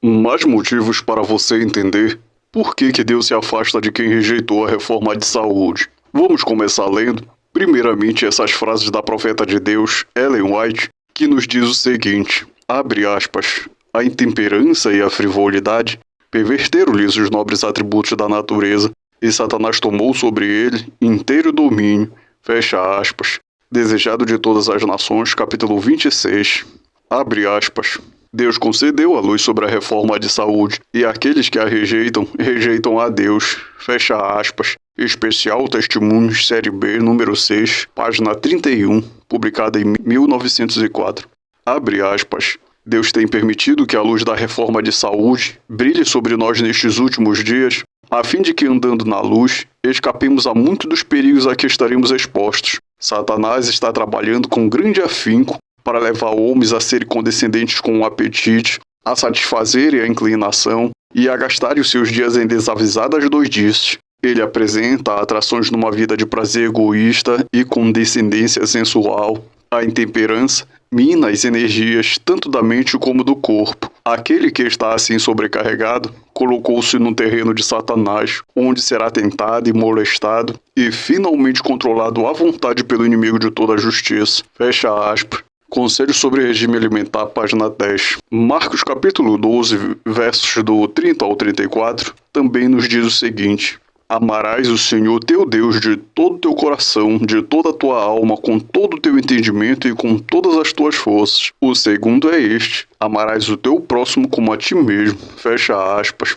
Mais motivos para você entender por que Deus se afasta de quem rejeitou a reforma de saúde. Vamos começar lendo, primeiramente, essas frases da profeta de Deus, Ellen White, que nos diz o seguinte, abre aspas, a intemperança e a frivolidade perverteram-lhes os nobres atributos da natureza, e Satanás tomou sobre ele inteiro domínio, fecha aspas, desejado de todas as nações, capítulo 26, abre aspas. Deus concedeu a luz sobre a reforma de saúde, e aqueles que a rejeitam, rejeitam a Deus. Fecha aspas. Especial Testemunhos, série B, número 6, página 31, publicada em 1904. Abre aspas. Deus tem permitido que a luz da reforma de saúde brilhe sobre nós nestes últimos dias, a fim de que, andando na luz, escapemos a muitos dos perigos a que estaremos expostos. Satanás está trabalhando com grande afinco para levar homens a serem condescendentes com o apetite, a satisfazerem a inclinação e a gastarem os seus dias em desavisadas doidices. Ele apresenta atrações numa vida de prazer egoísta e condescendência sensual. A intemperança mina as energias tanto da mente como do corpo. Aquele que está assim sobrecarregado colocou-se no terreno de Satanás, onde será tentado e molestado e finalmente controlado à vontade pelo inimigo de toda a justiça. Fecha aspas. Conselho sobre regime alimentar, página 10. Marcos capítulo 12, versos do 30 ao 34, também nos diz o seguinte: amarás o Senhor teu Deus de todo o teu coração, de toda a tua alma, com todo o teu entendimento e com todas as tuas forças. O segundo é este: amarás o teu próximo como a ti mesmo. Fecha aspas.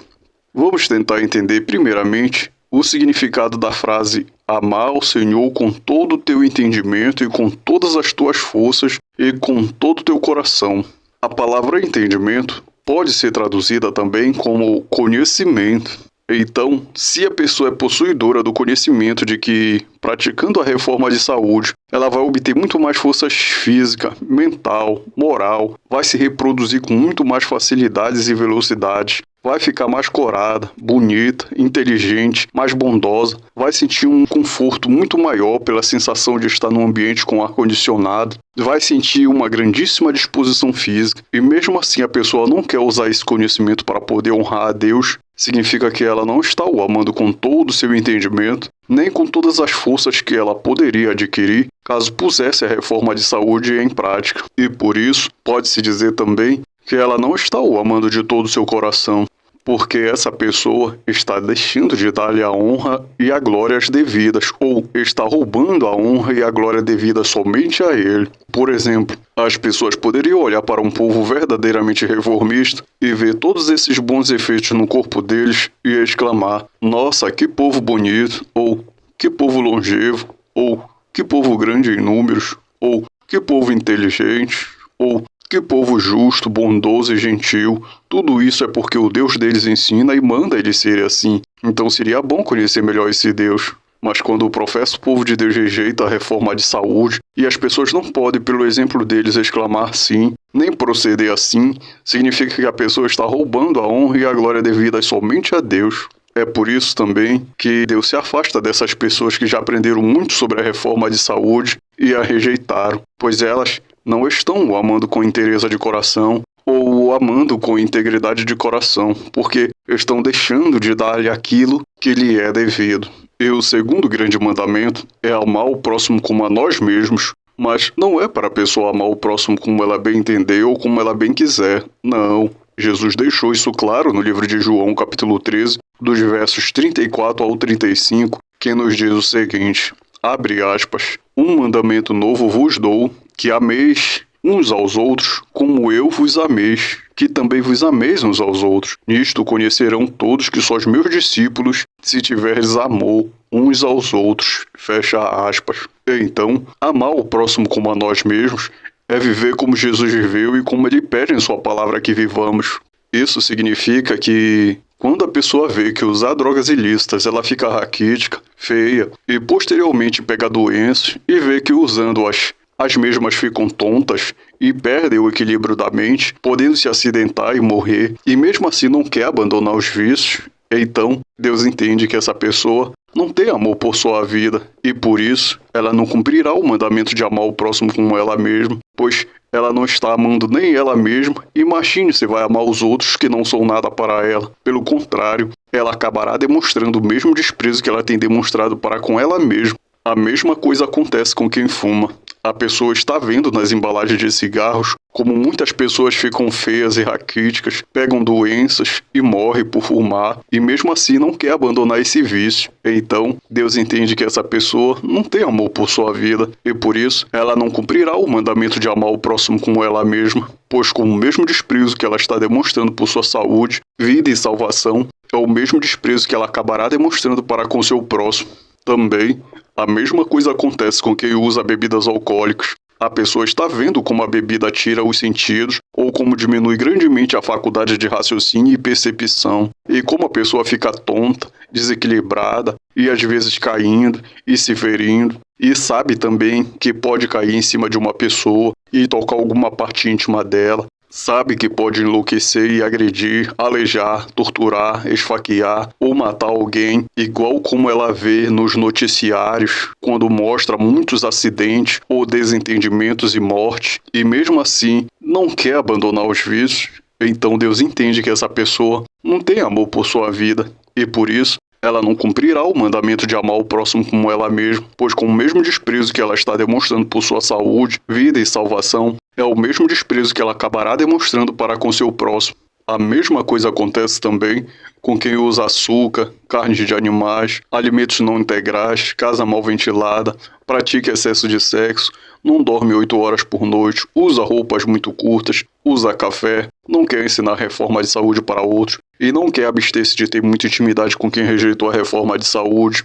Vamos tentar entender primeiramente o significado da frase amar ao Senhor com todo o teu entendimento e com todas as tuas forças e com todo o teu coração. A palavra entendimento pode ser traduzida também como conhecimento. Então, se a pessoa é possuidora do conhecimento de que, praticando a reforma de saúde, ela vai obter muito mais força física, mental, moral, vai se reproduzir com muito mais facilidades e velocidades, vai ficar mais corada, bonita, inteligente, mais bondosa, vai sentir um conforto muito maior pela sensação de estar num ambiente com ar-condicionado, vai sentir uma grandíssima disposição física, e mesmo assim a pessoa não quer usar esse conhecimento para poder honrar a Deus, significa que ela não está o amando com todo o seu entendimento, nem com todas as forças que ela poderia adquirir caso pusesse a reforma de saúde em prática. E por isso, pode-se dizer também que ela não está o amando de todo o seu coração, porque essa pessoa está deixando de dar-lhe a honra e a glória devidas, ou está roubando a honra e a glória devida somente a ele. Por exemplo, as pessoas poderiam olhar para um povo verdadeiramente reformista e ver todos esses bons efeitos no corpo deles e exclamar: nossa, que povo bonito, ou que povo longevo, ou que povo grande em números, ou que povo inteligente, ou que povo justo, bondoso e gentil. Tudo isso é porque o Deus deles ensina e manda eles serem assim. Então seria bom conhecer melhor esse Deus. Mas quando o professo povo de Deus rejeita a reforma de saúde, e as pessoas não podem, pelo exemplo deles, exclamar sim, nem proceder assim, significa que a pessoa está roubando a honra e a glória devidas somente a Deus. É por isso também que Deus se afasta dessas pessoas que já aprenderam muito sobre a reforma de saúde e a rejeitaram, pois elas não estão o amando com inteireza de coração ou o amando com integridade de coração, porque estão deixando de dar-lhe aquilo que lhe é devido. E o segundo grande mandamento é amar o próximo como a nós mesmos, mas não é para a pessoa amar o próximo como ela bem entender ou como ela bem quiser. Não. Jesus deixou isso claro no livro de João, capítulo 13, dos versos 34 ao 35, que nos diz o seguinte, abre aspas, um mandamento novo vos dou, que ameis uns aos outros, como eu vos ameis, que também vos ameis uns aos outros. Nisto conhecerão todos que sois meus discípulos, se tiverdes amor uns aos outros. Fecha aspas. Então, amar o próximo como a nós mesmos é viver como Jesus viveu e como ele pede em sua palavra que vivamos. Isso significa que quando a pessoa vê que usar drogas ilícitas ela fica raquítica, feia e posteriormente pega doenças e vê que usando-as as mesmas ficam tontas e perdem o equilíbrio da mente, podendo se acidentar e morrer, e mesmo assim não quer abandonar os vícios, então Deus entende que essa pessoa não tem amor por sua vida, e por isso ela não cumprirá o mandamento de amar o próximo como ela mesma, pois ela não está amando nem ela mesma. Imagine se vai amar os outros que não são nada para ela. Pelo contrário, ela acabará demonstrando o mesmo desprezo que ela tem demonstrado para com ela mesma. A mesma coisa acontece com quem fuma. A pessoa está vendo nas embalagens de cigarros como muitas pessoas ficam feias e raquíticas, pegam doenças e morrem por fumar, e mesmo assim não quer abandonar esse vício. Então, Deus entende que essa pessoa não tem amor por sua vida, e por isso ela não cumprirá o mandamento de amar o próximo como ela mesma, pois com o mesmo desprezo que ela está demonstrando por sua saúde, vida e salvação, é o mesmo desprezo que ela acabará demonstrando para com seu próximo. Também, a mesma coisa acontece com quem usa bebidas alcoólicas. A pessoa está vendo como a bebida tira os sentidos ou como diminui grandemente a faculdade de raciocínio e percepção, e como a pessoa fica tonta, desequilibrada e às vezes caindo e se ferindo, e sabe também que pode cair em cima de uma pessoa e tocar alguma parte íntima dela. Sabe que pode enlouquecer e agredir, alejar, torturar, esfaquear ou matar alguém, igual como ela vê nos noticiários, quando mostra muitos acidentes ou desentendimentos e morte, e mesmo assim não quer abandonar os vícios. Então Deus entende que essa pessoa não tem amor por sua vida, e por isso ela não cumprirá o mandamento de amar o próximo como ela mesma, pois com o mesmo desprezo que ela está demonstrando por sua saúde, vida e salvação, é o mesmo desprezo que ela acabará demonstrando para com seu próximo. A mesma coisa acontece também com quem usa açúcar, carnes de animais, alimentos não integrais, casa mal ventilada, pratica excesso de sexo, não dorme 8 horas por noite, usa roupas muito curtas, usa café, não quer ensinar reforma de saúde para outros e não quer abster-se de ter muita intimidade com quem rejeitou a reforma de saúde.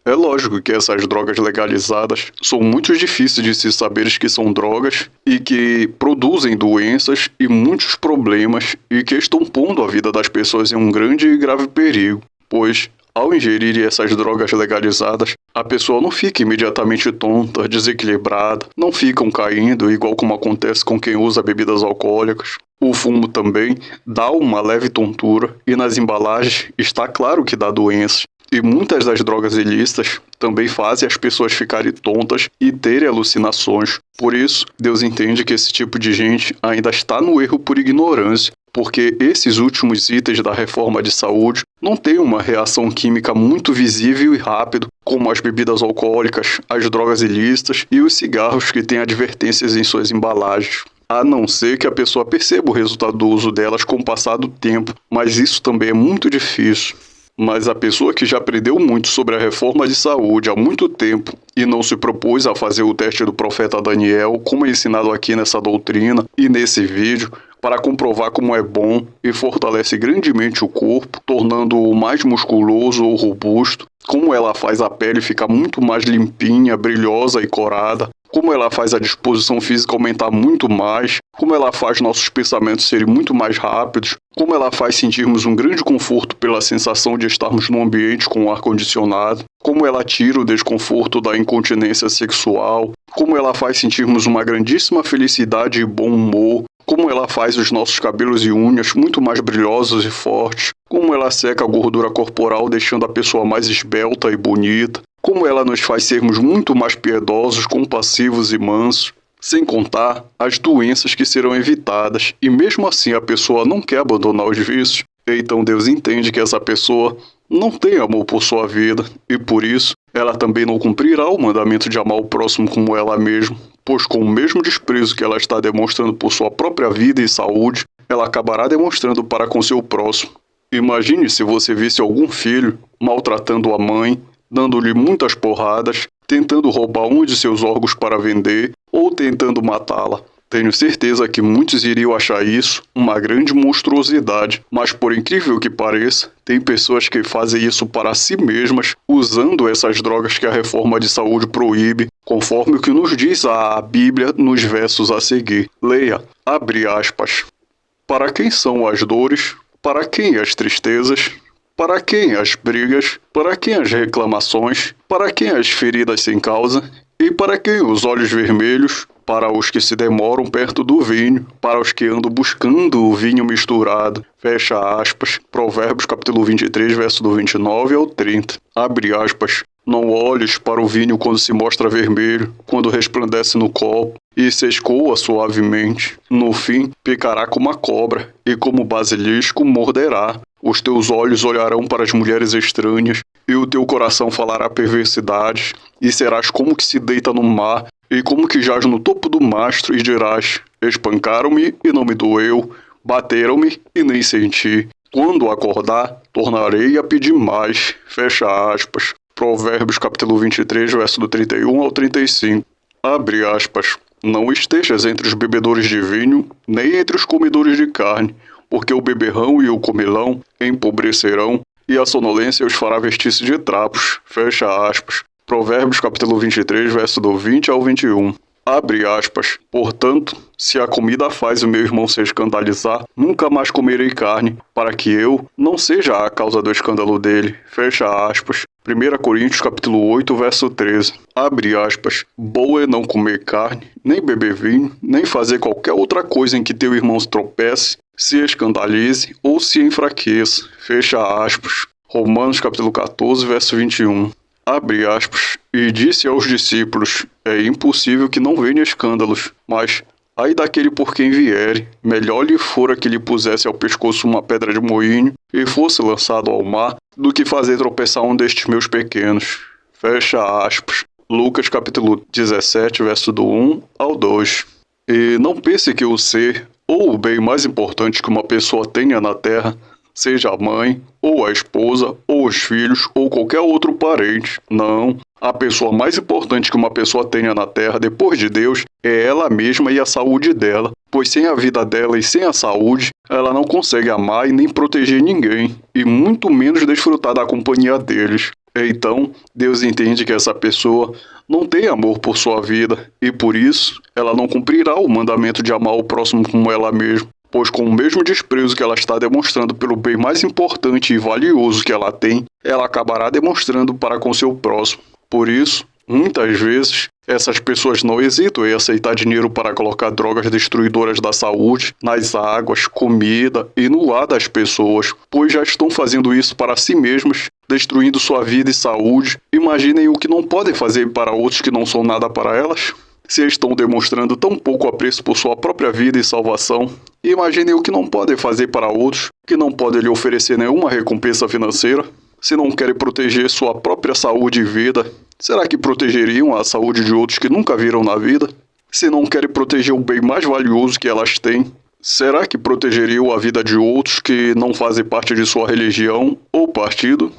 É lógico que essas drogas legalizadas são muito difíceis de se saber que são drogas e que produzem doenças e muitos problemas e que estão pondo a vida das pessoas em um grande e grave perigo, pois ao ingerir essas drogas legalizadas, a pessoa não fica imediatamente tonta, desequilibrada, não ficam caindo, igual como acontece com quem usa bebidas alcoólicas. O fumo também dá uma leve tontura e nas embalagens está claro que dá doenças. E muitas das drogas ilícitas também fazem as pessoas ficarem tontas e terem alucinações. Por isso, Deus entende que esse tipo de gente ainda está no erro por ignorância, porque esses últimos itens da reforma de saúde não têm uma reação química muito visível e rápida, como as bebidas alcoólicas, as drogas ilícitas e os cigarros que têm advertências em suas embalagens. A não ser que a pessoa perceba o resultado do uso delas com o passar do tempo, mas isso também é muito difícil. Mas a pessoa que já aprendeu muito sobre a reforma de saúde há muito tempo e não se propôs a fazer o teste do profeta Daniel, como é ensinado aqui nessa doutrina e nesse vídeo, para comprovar como é bom e fortalece grandemente o corpo, tornando-o mais musculoso ou robusto, como ela faz a pele ficar muito mais limpinha, brilhosa e corada, como ela faz a disposição física aumentar muito mais, como ela faz nossos pensamentos serem muito mais rápidos, como ela faz sentirmos um grande conforto pela sensação de estarmos num ambiente com ar-condicionado, como ela tira o desconforto da incontinência sexual, como ela faz sentirmos uma grandíssima felicidade e bom humor, como ela faz os nossos cabelos e unhas muito mais brilhosos e fortes, como ela seca a gordura corporal deixando a pessoa mais esbelta e bonita, como ela nos faz sermos muito mais piedosos, compassivos e mansos, sem contar as doenças que serão evitadas, e mesmo assim a pessoa não quer abandonar os vícios. Então Deus entende que essa pessoa não tem amor por sua vida, e por isso ela também não cumprirá o mandamento de amar o próximo como ela mesma, pois com o mesmo desprezo que ela está demonstrando por sua própria vida e saúde, ela acabará demonstrando para com seu próximo. Imagine se você visse algum filho maltratando a mãe, dando-lhe muitas porradas, tentando roubar um de seus órgãos para vender ou tentando matá-la. Tenho certeza que muitos iriam achar isso uma grande monstruosidade, mas por incrível que pareça, tem pessoas que fazem isso para si mesmas, usando essas drogas que a reforma de saúde proíbe, conforme o que nos diz a Bíblia nos versos a seguir. Leia, abre aspas. Para quem são as dores? Para quem as tristezas? Para quem as brigas? Para quem as reclamações? Para quem as feridas sem causa? E para quem os olhos vermelhos? Para os que se demoram perto do vinho, para os que andam buscando o vinho misturado. Fecha aspas. Provérbios capítulo 23, verso do 29 ao 30. Abre aspas. Não olhes para o vinho quando se mostra vermelho, quando resplandece no copo e se escoa suavemente. No fim, picará como a cobra e como o basilisco morderá. Os teus olhos olharão para as mulheres estranhas e o teu coração falará perversidades e serás como que se deita no mar e como que jaz no topo do mastro e dirás: espancaram-me e não me doeu, bateram-me e nem senti. Quando acordar, tornarei a pedir mais. Fecha aspas. Provérbios capítulo 23, verso do 31 ao 35. Abre aspas. Não estejas entre os bebedores de vinho, nem entre os comedores de carne, porque o beberrão e o comilão empobrecerão, e a sonolência os fará vestir-se de trapos. Fecha aspas. Provérbios capítulo 23, verso do 20 ao 21. Abre aspas. Portanto, se a comida faz o meu irmão se escandalizar, nunca mais comerei carne, para que eu não seja a causa do escândalo dele. Fecha aspas. 1 Coríntios capítulo 8, verso 13. Abre aspas. Boa é não comer carne, nem beber vinho, nem fazer qualquer outra coisa em que teu irmão se tropece, se escandalize ou se enfraqueça. Fecha aspas. Romanos capítulo 14, verso 21. Abre aspas. E disse aos discípulos: é impossível que não venha escândalos, mas ai daquele por quem vier, melhor lhe fora que lhe pusesse ao pescoço uma pedra de moinho e fosse lançado ao mar, do que fazer tropeçar um destes meus pequenos. Fecha aspas. Lucas capítulo 17, verso do 1 ao 2. E não pense que o ser ou o bem mais importante que uma pessoa tenha na terra seja a mãe, ou a esposa, ou os filhos, ou qualquer outro parente. Não. A pessoa mais importante que uma pessoa tenha na Terra, depois de Deus, é ela mesma e a saúde dela. Pois sem a vida dela e sem a saúde, ela não consegue amar e nem proteger ninguém, e muito menos desfrutar da companhia deles. Então, Deus entende que essa pessoa não tem amor por sua vida, e por isso, ela não cumprirá o mandamento de amar o próximo como ela mesma. Pois com o mesmo desprezo que ela está demonstrando pelo bem mais importante e valioso que ela tem, ela acabará demonstrando para com seu próximo. Por isso, muitas vezes, essas pessoas não hesitam em aceitar dinheiro para colocar drogas destruidoras da saúde nas águas, comida e no ar das pessoas, pois já estão fazendo isso para si mesmas, destruindo sua vida e saúde. Imaginem o que não podem fazer para outros que não são nada para elas. Se estão demonstrando tão pouco apreço por sua própria vida e salvação, imaginem o que não podem fazer para outros, que não podem lhe oferecer nenhuma recompensa financeira. Se não querem proteger sua própria saúde e vida, será que protegeriam a saúde de outros que nunca viram na vida? Se não querem proteger o bem mais valioso que elas têm, será que protegeriam a vida de outros que não fazem parte de sua religião ou partido?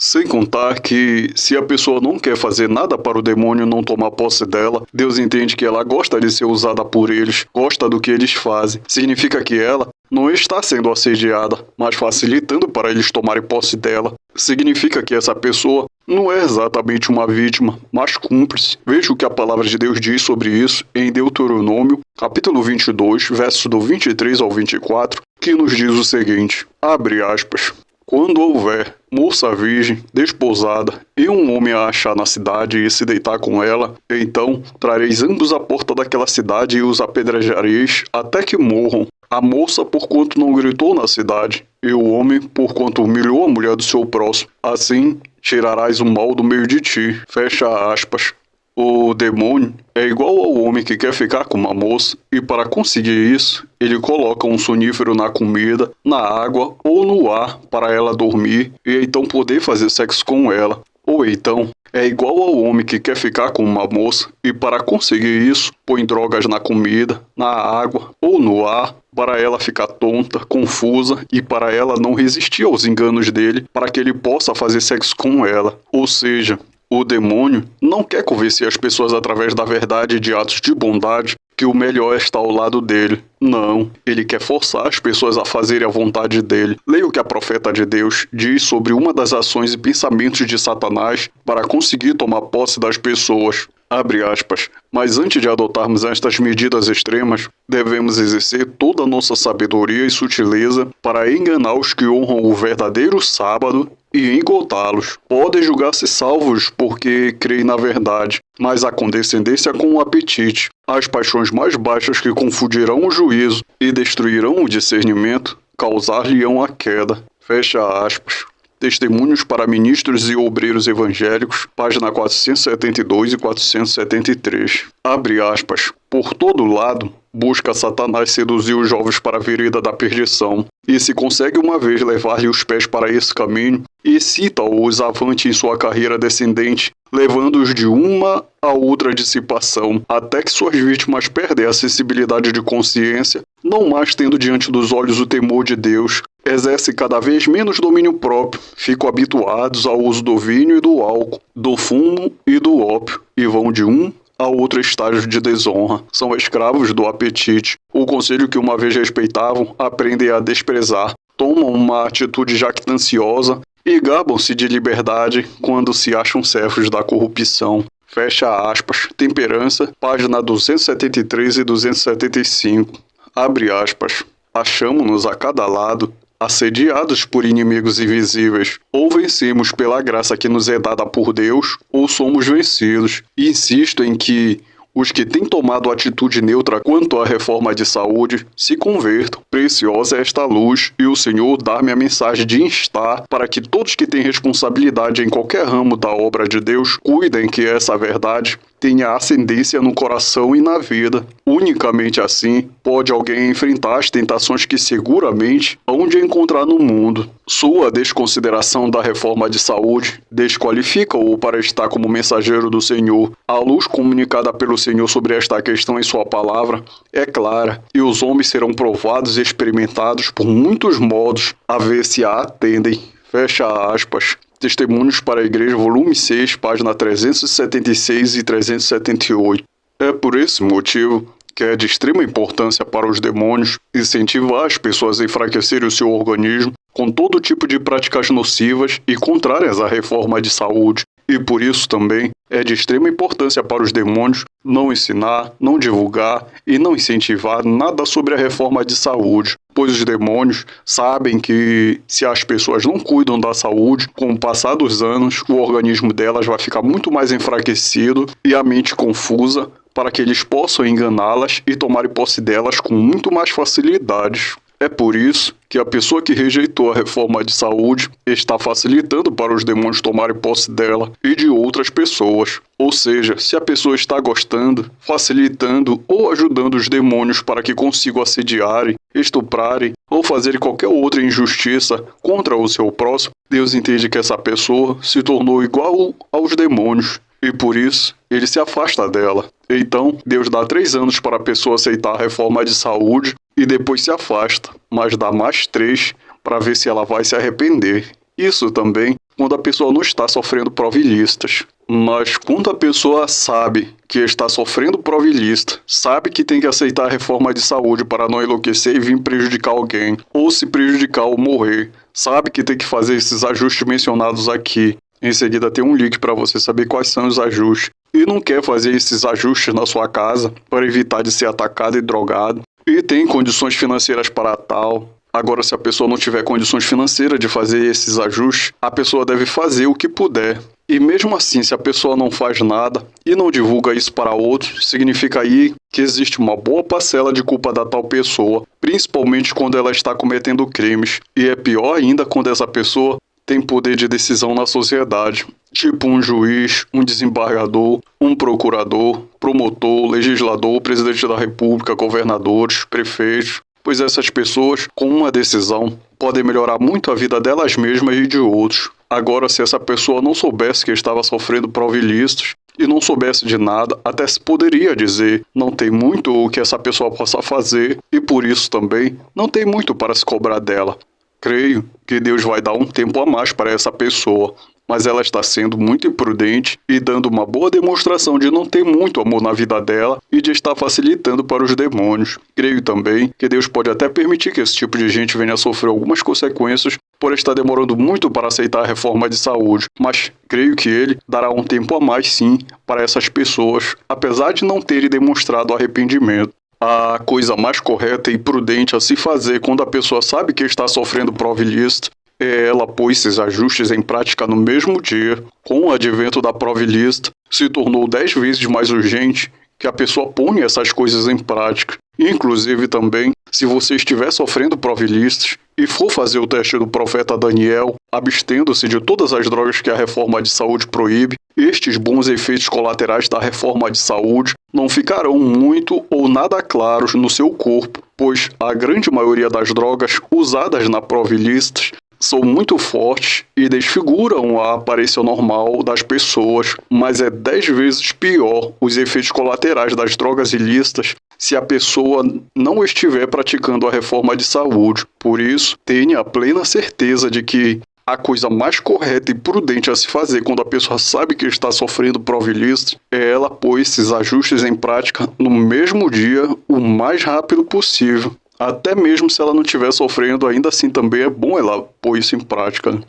Sem contar que, se a pessoa não quer fazer nada para o demônio não tomar posse dela, Deus entende que ela gosta de ser usada por eles, gosta do que eles fazem. Significa que ela não está sendo assediada, mas facilitando para eles tomarem posse dela. Significa que essa pessoa não é exatamente uma vítima, mas cúmplice. Veja o que a palavra de Deus diz sobre isso em Deuteronômio, capítulo 22, verso do 23 ao 24, que nos diz o seguinte, abre aspas. Quando houver moça virgem, desposada, e um homem a achar na cidade e se deitar com ela, então trareis ambos à porta daquela cidade e os apedrejareis até que morram. A moça porquanto não gritou na cidade, e o homem porquanto humilhou a mulher do seu próximo. Assim tirarás o mal do meio de ti. Fecha aspas. O demônio é igual ao homem que quer ficar com uma moça e para conseguir isso, ele coloca um sonífero na comida, na água ou no ar para ela dormir e então poder fazer sexo com ela. Ou então, é igual ao homem que quer ficar com uma moça e para conseguir isso, põe drogas na comida, na água ou no ar para ela ficar tonta, confusa e para ela não resistir aos enganos dele para que ele possa fazer sexo com ela. Ou seja, o demônio não quer convencer as pessoas através da verdade e de atos de bondade que o melhor está ao lado dele. Não, ele quer forçar as pessoas a fazerem a vontade dele. Leia o que a profeta de Deus diz sobre uma das ações e pensamentos de Satanás para conseguir tomar posse das pessoas. Abre aspas. Mas antes de adotarmos estas medidas extremas, devemos exercer toda a nossa sabedoria e sutileza para enganar os que honram o verdadeiro sábado e engotá-los. Podem julgar-se salvos porque creem na verdade, mas a condescendência com o apetite, as paixões mais baixas que confundirão o juízo e destruirão o discernimento, causar-lhe-ão a queda. Fecha aspas. Testemunhos para Ministros e Obreiros Evangélicos, página 472 e 473. Abre aspas. Por todo lado, busca Satanás seduzir os jovens para a vereda da perdição, e se consegue uma vez levar-lhe os pés para esse caminho, excita-os avante em sua carreira descendente, levando-os de uma a outra dissipação, até que suas vítimas perdem a sensibilidade de consciência, não mais tendo diante dos olhos o temor de Deus, exercem cada vez menos domínio próprio, ficam habituados ao uso do vinho e do álcool, do fumo e do ópio, e vão de um a outro estágio de desonra. São escravos do apetite. O conselho que uma vez respeitavam, aprendem a desprezar. Tomam uma atitude jactanciosa e gabam-se de liberdade quando se acham servos da corrupção. Fecha aspas. Temperança, página 273 e 275. Abre aspas. Achamo-nos a cada lado, assediados por inimigos invisíveis. Ou vencemos pela graça que nos é dada por Deus, ou somos vencidos. Insisto em que os que têm tomado atitude neutra quanto à reforma de saúde se convertam. Preciosa é esta luz, e o Senhor dá-me a mensagem de instar para que todos que têm responsabilidade em qualquer ramo da obra de Deus cuidem que essa verdade tenha ascendência no coração e na vida. Unicamente assim pode alguém enfrentar as tentações que seguramente hão de encontrar no mundo. Sua desconsideração da reforma de saúde desqualifica-o para estar como mensageiro do Senhor. A luz comunicada pelo Senhor sobre esta questão em sua palavra é clara, e os homens serão provados e experimentados por muitos modos, a ver se a atendem. Fecha aspas. Testemunhos para a Igreja, volume 6, página 376 e 378. É por esse motivo que é de extrema importância para os demônios incentivar as pessoas a enfraquecerem o seu organismo com todo tipo de práticas nocivas e contrárias à reforma de saúde. E por isso também é de extrema importância para os demônios não ensinar, não divulgar e não incentivar nada sobre a reforma de saúde, pois os demônios sabem que se as pessoas não cuidam da saúde, com o passar dos anos, o organismo delas vai ficar muito mais enfraquecido e a mente confusa, para que eles possam enganá-las e tomarem posse delas com muito mais facilidade. É por isso que a pessoa que rejeitou a reforma de saúde está facilitando para os demônios tomarem posse dela e de outras pessoas. Ou seja, se a pessoa está gostando, facilitando ou ajudando os demônios para que consigam assediarem, estuprarem ou fazerem qualquer outra injustiça contra o seu próximo, Deus entende que essa pessoa se tornou igual aos demônios e por isso ele se afasta dela. Então, Deus dá 3 anos para a pessoa aceitar a reforma de saúde e depois se afasta, mas dá mais 3 para ver se ela vai se arrepender. Isso também quando a pessoa não está sofrendo prova ilícitas. Mas quando a pessoa sabe que está sofrendo prova ilícita, sabe que tem que aceitar a reforma de saúde para não enlouquecer e vir prejudicar alguém, ou se prejudicar ou morrer, sabe que tem que fazer esses ajustes mencionados aqui. Em seguida tem um link para você saber quais são os ajustes. E não quer fazer esses ajustes na sua casa para evitar de ser atacado e drogado. E tem condições financeiras para tal. Agora, se a pessoa não tiver condições financeiras de fazer esses ajustes, a pessoa deve fazer o que puder. E mesmo assim, se a pessoa não faz nada e não divulga isso para outros, significa aí que existe uma boa parcela de culpa da tal pessoa, principalmente quando ela está cometendo crimes. E é pior ainda quando essa pessoa tem poder de decisão na sociedade, tipo um juiz, um desembargador, um procurador, promotor, legislador, presidente da república, governadores, prefeitos, pois essas pessoas, com uma decisão, podem melhorar muito a vida delas mesmas e de outros. Agora, se essa pessoa não soubesse que estava sofrendo prova ilícitas e não soubesse de nada, até se poderia dizer, não tem muito o que essa pessoa possa fazer e por isso também não tem muito para se cobrar dela. Creio que Deus vai dar um tempo a mais para essa pessoa, mas ela está sendo muito imprudente e dando uma boa demonstração de não ter muito amor na vida dela e de estar facilitando para os demônios. Creio também que Deus pode até permitir que esse tipo de gente venha a sofrer algumas consequências por estar demorando muito para aceitar a reforma de saúde, mas creio que Ele dará um tempo a mais sim para essas pessoas, apesar de não terem demonstrado arrependimento. A coisa mais correta e prudente a se fazer quando a pessoa sabe que está sofrendo prova ilícita é ela pôr esses ajustes em prática no mesmo dia. Com o advento da prova ilícita, se tornou 10 vezes mais urgente que a pessoa ponha essas coisas em prática. Inclusive também, se você estiver sofrendo provilistas e for fazer o teste do profeta Daniel, abstendo-se de todas as drogas que a reforma de saúde proíbe, estes bons efeitos colaterais da reforma de saúde não ficarão muito ou nada claros no seu corpo, pois a grande maioria das drogas usadas na provilistas são muito fortes e desfiguram a aparência normal das pessoas, mas é 10 vezes pior os efeitos colaterais das drogas ilícitas se a pessoa não estiver praticando a reforma de saúde. Por isso, tenha plena certeza de que a coisa mais correta e prudente a se fazer quando a pessoa sabe que está sofrendo provilistas é ela pôr esses ajustes em prática no mesmo dia, o mais rápido possível. Até mesmo se ela não estiver sofrendo, ainda assim também é bom ela pôr isso em prática.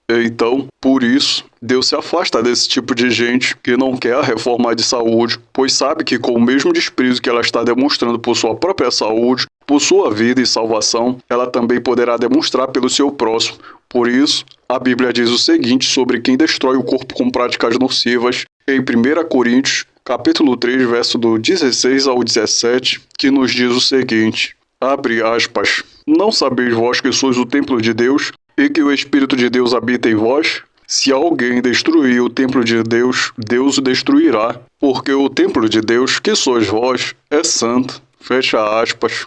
Então, por isso, Deus se afasta desse tipo de gente que não quer a reforma de saúde, pois sabe que com o mesmo desprezo que ela está demonstrando por sua própria saúde, por sua vida e salvação, ela também poderá demonstrar pelo seu próximo. Por isso, a Bíblia diz o seguinte sobre quem destrói o corpo com práticas nocivas em 1 Coríntios, capítulo 3, verso do 16 ao 17, que nos diz o seguinte, abre aspas, não sabeis vós que sois o templo de Deus e que o Espírito de Deus habita em vós? Se alguém destruir o templo de Deus, Deus o destruirá, porque o templo de Deus, que sois vós, é santo. Fecha aspas.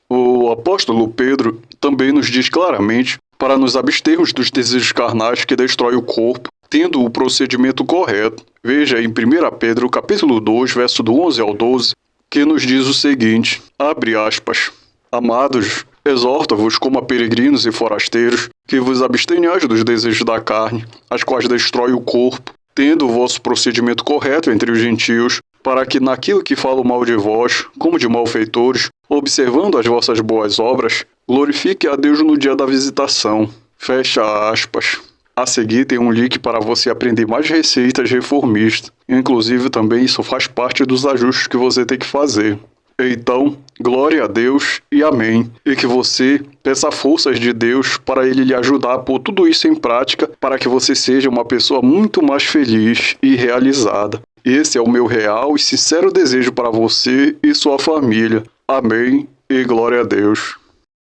O apóstolo Pedro também nos diz claramente para nos abstermos dos desejos carnais que destroem o corpo, tendo o procedimento correto. Veja em 1 Pedro, capítulo 2, verso do 11 ao 12, que nos diz o seguinte, abre aspas, amados, exorto-vos como a peregrinos e forasteiros, que vos abstenhais dos desejos da carne, as quais destroem o corpo, tendo o vosso procedimento correto entre os gentios, para que naquilo que falam mal de vós, como de malfeitores, observando as vossas boas obras, glorifique a Deus no dia da visitação. Fecha aspas. A seguir tem um link para você aprender mais receitas reformistas. Inclusive também isso faz parte dos ajustes que você tem que fazer. Então, glória a Deus e amém. E que você peça forças de Deus para Ele lhe ajudar a pôr tudo isso em prática para que você seja uma pessoa muito mais feliz e realizada. Esse é o meu real e sincero desejo para você e sua família. Amém e glória a Deus.